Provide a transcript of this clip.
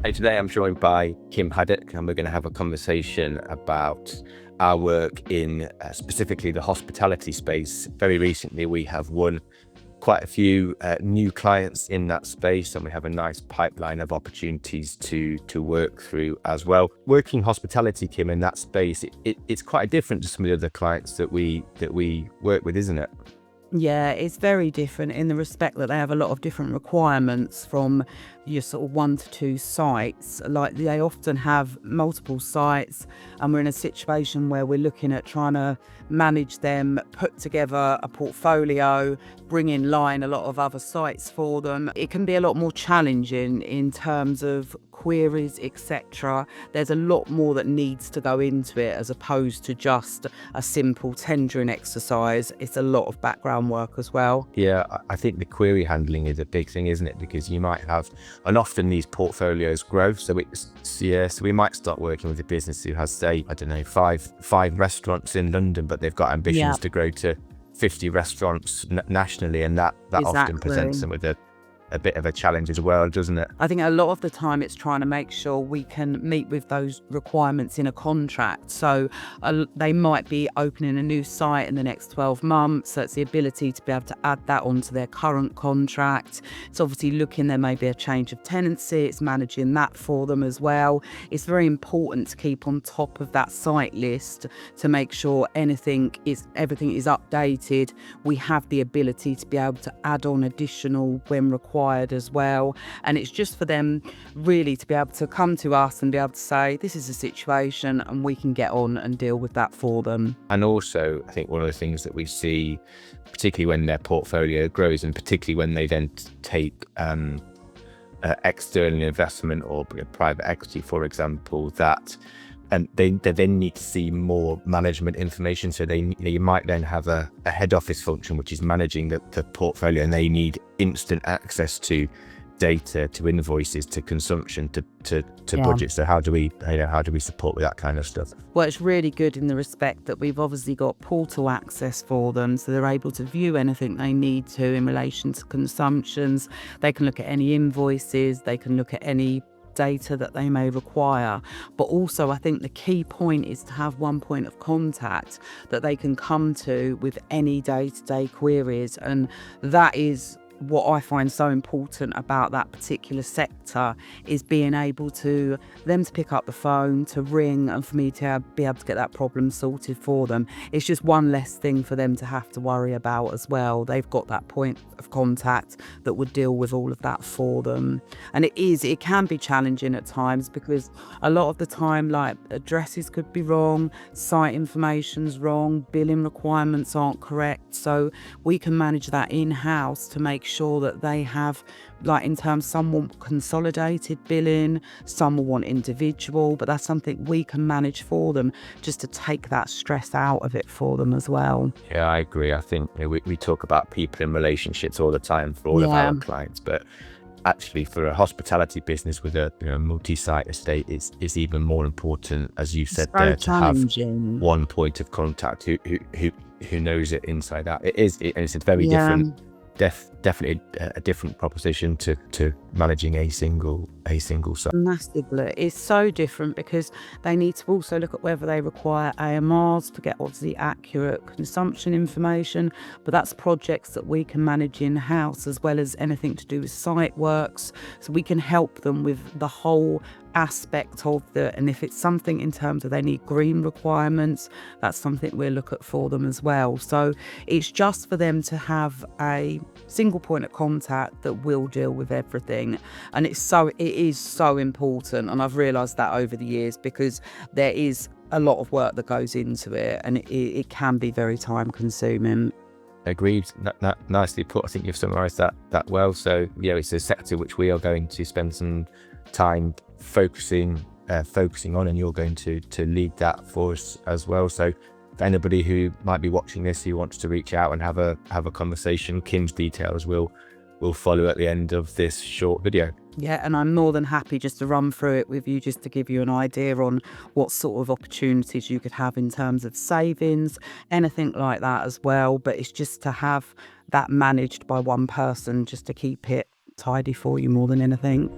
Hey, today I'm joined by Kim Haddock, and we're going to have a conversation about our work in specifically the hospitality space. Very recently, we have won quite a few new clients in that space, and we have a nice pipeline of opportunities to work through as well. Working hospitality, Kim, in that space, it's quite different to some of the other clients that we work with, isn't it? Yeah, it's very different in the respect that they have a lot of different requirements from your sort of 1 to 2 sites. Like they often have multiple sites, and we're in a situation where we're looking at trying to manage them, put together a portfolio, bring in line a lot of other sites for them. It can be a lot more challenging in terms of queries, etc. There's a lot more that needs to go into it as opposed to just a simple tendering exercise. It's a lot of background work as well. Yeah, I think the query handling is a big thing, isn't it? Because you might have, and often these portfolios grow. So so we might start working with a business who has, say, I don't know, five restaurants in London, but they've got Yeah, ambitions to grow to 50 restaurants nationally, and that often presents exactly. them with a bit of a challenge as well, doesn't it? I think a lot of the time it's trying to make sure we can meet with those requirements in a contract. So they might be opening a new site in the next 12 months. So it's the ability to be able to add that onto their current contract. It's obviously looking, there may be a change of tenancy. It's managing that for them as well. It's very important to keep on top of that site list to make sure everything is updated. We have the ability to be able to add on additional when required as well. And it's just for them really to be able to come to us and be able to say, this is a situation, and we can get on and deal with that for them. And also, I think one of the things that we see, particularly when their portfolio grows, and particularly when they then take external investment or private equity, for example, that they then need to see more management information. So you might then have a head office function which is managing the portfolio, and they need instant access to data, to invoices, to consumption, to Yeah. budget. So how do we support with that kind of stuff? Well, it's really good in the respect that we've obviously got portal access for them, so they're able to view anything they need to in relation to consumptions. They can look at any invoices, they can look at any data that they may require. But also, I think the key point is to have one point of contact that they can come to with any day-to-day queries, and that is what I find so important about that particular sector, is being able to them to pick up the phone, to ring, and for me to be able to get that problem sorted for them. It's just one less thing for them to have to worry about as well. They've got that point of contact that would deal with all of that for them. And it can be challenging at times, because a lot of the time, like, addresses could be wrong, site information's wrong, billing requirements aren't correct. So we can manage that in-house to make sure that they have, like, in terms, some want consolidated billing, some will want individual, but that's something we can manage for them, just to take that stress out of it for them as well. Yeah, I agree. I think we talk about people in relationships all the time for all of Yeah, our clients, but actually for a hospitality business with a multi-site estate, it's even more important, as you said so there, to have challenging. one point of contact who knows it inside out. And it's a very Yeah. different, definitely a different proposition to managing a single site. Massively. It's so different, because they need to also look at whether they require AMRs to get obviously accurate consumption information, but that's projects that we can manage in-house, as well as anything to do with site works. So we can help them with the whole aspect of and if it's something in terms of they need green requirements, that's something we'll look at for them as well. So it's just for them to have a single point of contact that will deal with everything. And it is so important, and I've realized that over the years, because there is a lot of work that goes into it, and it can be very time consuming. Agreed. Nicely put. I think you've summarised that well. So it's a sector which we are going to spend some time focusing on, and you're going to lead that for us as well. So for anybody who might be watching this who wants to reach out and have a conversation, Kim's details will follow at the end of this short video. Yeah, and I'm more than happy just to run through it with you, just to give you an idea on what sort of opportunities you could have in terms of savings, anything like that as well. But it's just to have that managed by one person, just to keep it tidy for you more than anything.